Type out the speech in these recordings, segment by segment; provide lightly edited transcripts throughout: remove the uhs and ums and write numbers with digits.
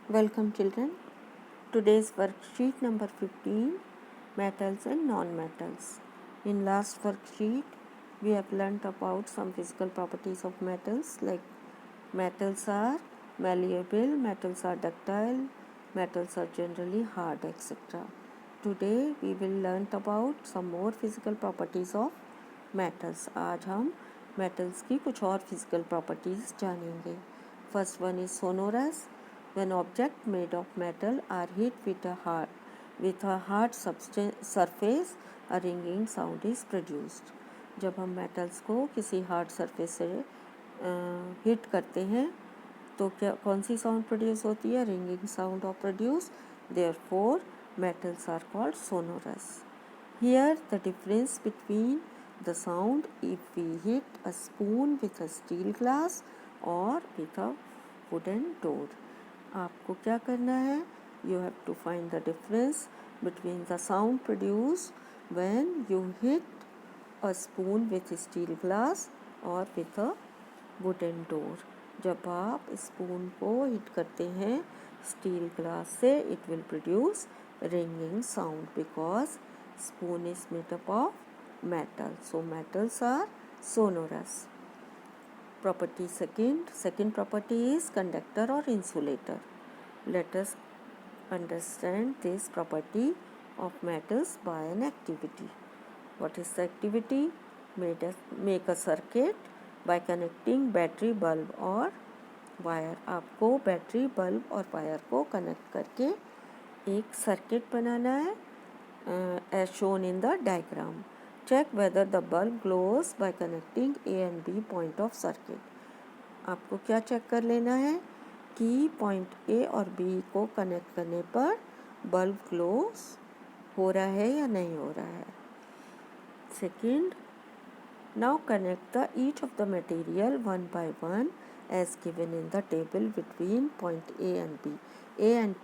Welcome children. Today's worksheet number 15, metals and non-metals. In last worksheet, we have learnt about some physical properties of metals, like metals are malleable, metals are ductile, metals are generally hard, etc. Today we will learn about some more physical properties of metals. आज हम metals की कुछ और physical properties जानेंगे. First one is sonorous. When object made of metal are hit with a hard surface, a ringing sound is produced. जब हम metals को किसी hard surface से hit करते हैं तो क्या कौन सी sound produce होती है? Ringing sound of produce. Therefore, metals are called sonorous. Here the difference between the sound if we hit a spoon with a steel glass or with a wooden door. आपको क्या करना है? You have to find the difference between the sound produced when you hit a spoon with steel glass or with a wooden door. जब आप spoon को hit करते हैं steel glass से, it will produce ringing sound because spoon is made up of metal. So metals are sonorous. Property second property is conductor or insulator. Let us understand this property of metals by an activity. What is the activity? Make a circuit by connecting battery, bulb or wire. आपको battery, bulb और wire को connect करके एक circuit बनाना है as shown in the diagram. Check whether the bulb glows by connecting A and B point of circuit. आपको क्या check कर लेना है कि पॉइंट ए और बी को कनेक्ट करने पर बल्ब ग्लोस हो रहा है या नहीं हो रहा है. Second, now connect the each of the material one by one as given in the table between point A and B. A and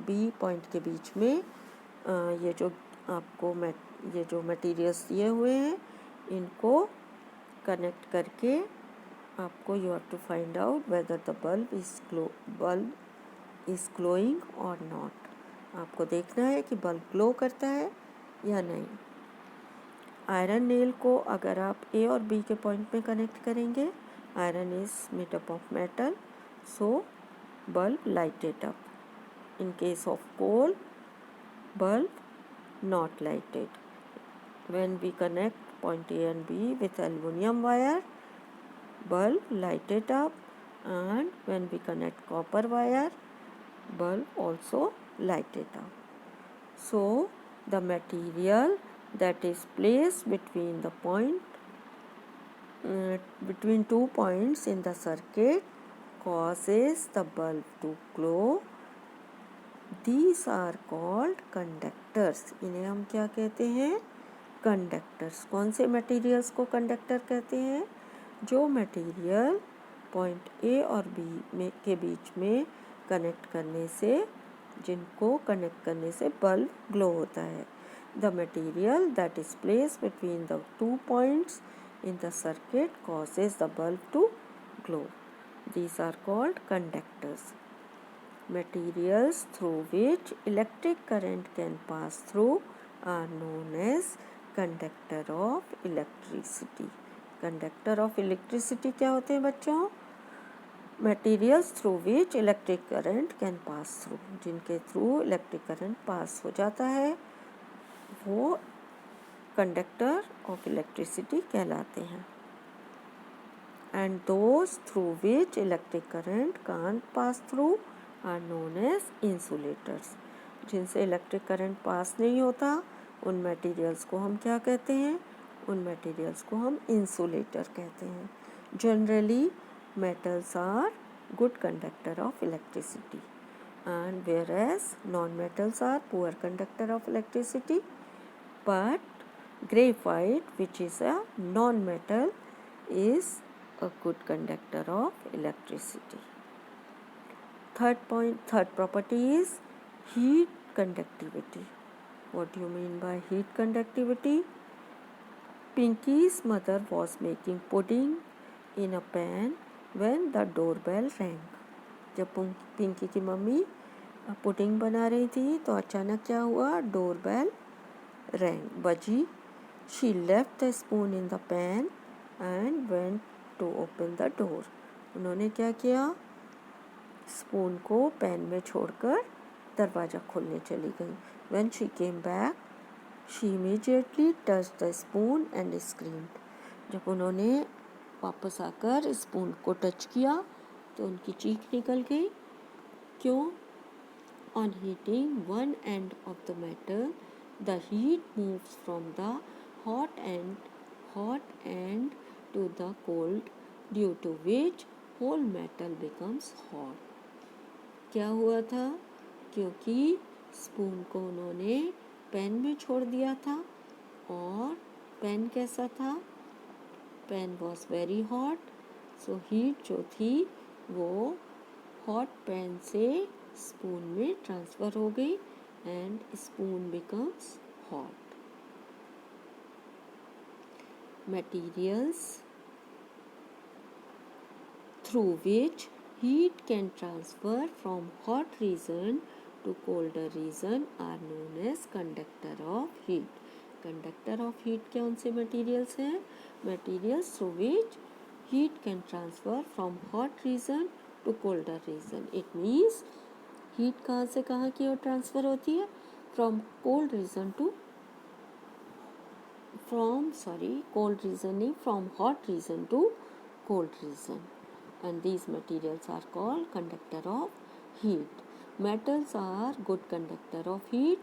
B point के बीच में ये जो आपको ये जो मटेरियल्स दिए हुए हैं इनको कनेक्ट करके आपको you have to find out whether the bulb is glowing और नॉट. आपको देखना है कि बल्ब ग्लो करता है या नहीं. आयरन नेल को अगर आप ए और बी के पॉइंट में कनेक्ट करेंगे, iron is made up of metal, so bulb lighted up. In case of coal, bulb not lighted. When we connect point A and B with aluminum wire, bulb lighted up, and when we connect copper wire, bulb also lighted up. So the material that is placed between the between 2 points in the circuit causes the bulb to glow. These are called conductors. इन्हें हम क्या कहते हैं? Conductors. कौन से materials को conductor कहते हैं? जो मटेरियल पॉइंट ए और बी के बीच में कनेक्ट करने से, जिनको कनेक्ट करने से बल्ब ग्लो होता है. The material that is placed between the 2 points in the circuit causes the bulb to glow. These are called conductors. Materials through which electric current can pass through are known as conductor of electricity. Conductor of electricity क्या होते हैं बच्चों? Materials through which electric current can pass through. जिनके through electric current pass हो जाता है वो conductor of electricity कहलाते हैं. And those through which electric current can't pass through are known as insulators. जिनसे इलेक्ट्रिक करंट पास नहीं होता उन मटेरियल्स को हम क्या कहते हैं? उन मटेरियल्स को हम इंसुलेटर कहते हैं. Generally metals are good conductor of electricity and whereas non-metals are poor conductor of electricity, but graphite, which is a non-metal, is a good conductor of electricity. Third property is heat conductivity. What do you mean by heat conductivity? Pinky's mother was making pudding in a pan when the doorbell rang. जब पिंकी की mummy pudding बना रही थी तो अचानक क्या हुआ, doorbell rang, बजी. She left the spoon in the pan and went to open the door. उन्होंने क्या किया, स्पून को पैन में छोड़कर दरवाज़ा खोलने चली गई. When she came back she immediately touched the spoon and screamed. जब उन्होंने वापस आकर स्पून को टच किया तो उनकी चीख निकल गई. क्यों? On heating one end of the metal, the heat moves from the hot end to the cold, due to which whole metal becomes hot. क्या हुआ था? क्योंकि स्पून को उन्होंने पैन में छोड़ दिया था और पैन कैसा था? Pan was very hot. So heat जो थी वो हॉट पैन से स्पून में ट्रांसफ़र हो गई and spoon becomes hot. Materials through which heat can transfer from hot region to colder region are known as conductor of heat. Conductor of heat कौन से materials हैं? Materials through which heat can transfer from hot region to colder region. It means heat कहाँ से कहाँ की ओर transfer होती है? From cold region to cold region नहीं, from hot region to cold region, and these materials are called conductor of heat. Metals are good conductor of heat.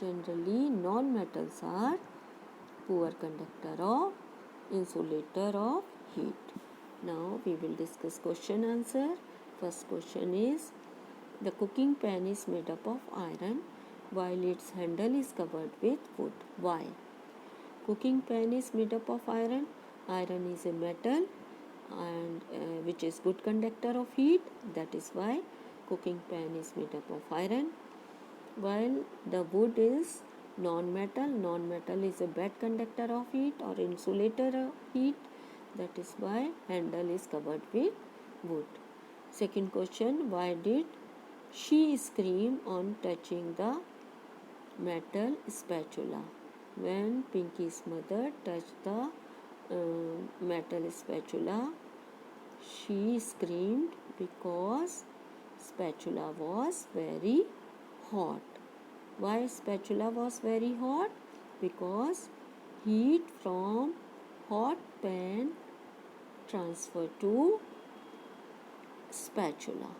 Generally non-metals are poor conductor of insulator of heat. Now we will discuss question answer. First question is, the cooking pan is made up of iron while its handle is covered with wood. Why? Cooking pan is made up of iron. Iron is a metal and which is good conductor of heat. That is why cooking pan is made up of iron. While the wood is non-metal. Non-metal is a bad conductor of heat or insulator of heat. That is why handle is covered with wood. Second question, why did she scream on touching the metal spatula? When Pinky's mother touched the metal spatula, she screamed because spatula was very hot. Why spatula was very hot? Because heat from hot pan transferred to spatula.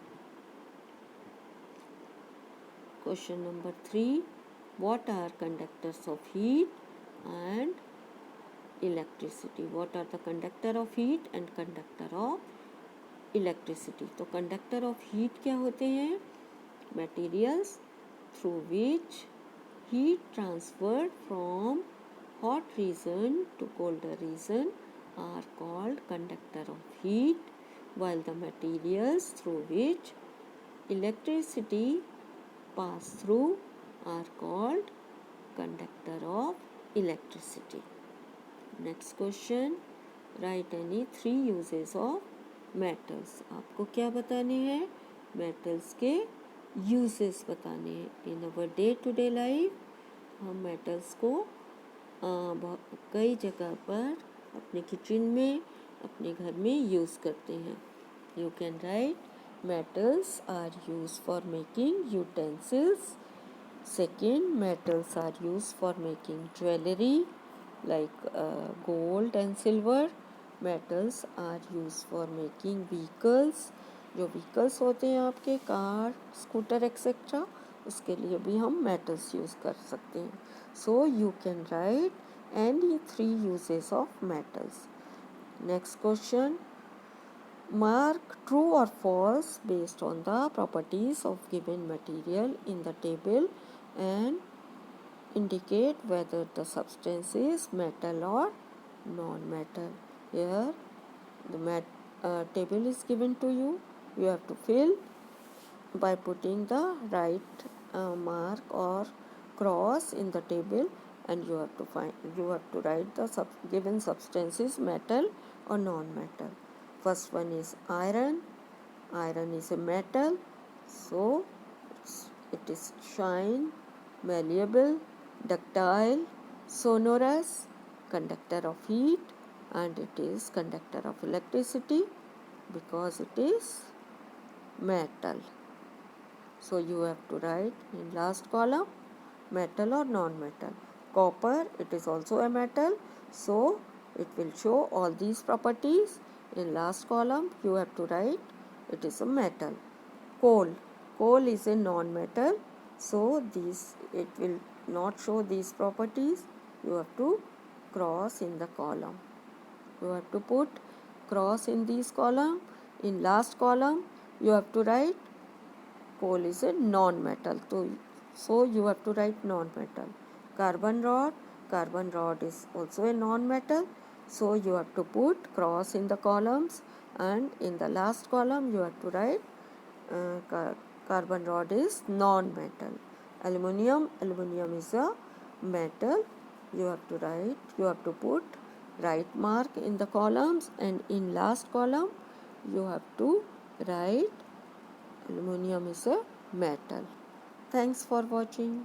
Question number 3. What are conductors of heat and electricity? What are the conductor of heat and conductor of electricity? तो conductor of heat क्या होते हैं? Materials through which heat transferred from hot region to colder region are called conductor of heat, while the materials through which electricity pass through are called conductor of electricity. Next question, write any 3 uses of metals. आपको क्या बताने हैं? metals के uses बताने हैं. in our day to day life हम metals को कई जगह पर अपने किचन में, अपने घर में यूज़ करते हैं. You can write metals are used for making utensils. Second, metals are used for making jewelry like gold and silver. Metals are used for making vehicles. जो vehicles होते हैं आपके कार, स्कूटर एक्सेट्रा, उसके लिए भी हम metals यूज़ कर सकते हैं. So you can write any 3 uses of metals. Next question. Mark true or false based on the properties of given material in the table and indicate whether the substance is metal or non-metal. Here the table is given to you. You have to fill by putting the right mark or cross in the table, and you have to write the given substance is metal or non-metal. First one is iron. Iron is a metal, so it is shine, malleable, ductile, sonorous, conductor of heat, and it is conductor of electricity because it is metal. So you have to write in last column metal or non-metal. Copper, it is also a metal, so it will show all these properties. In last column you have to write it is a metal. Coal is a non-metal, so it will not show these properties. You have to cross in the column. You have to put cross in this column. In last column you have to write coal is a non-metal, so you have to write non-metal. Carbon rod is also a non-metal, so you have to put cross in the columns, and in the last column you have to write carbon rod is non-metal. Aluminium is a metal. You have to put right mark in the columns, and in last column you have to write Aluminium is a metal. Thanks for watching.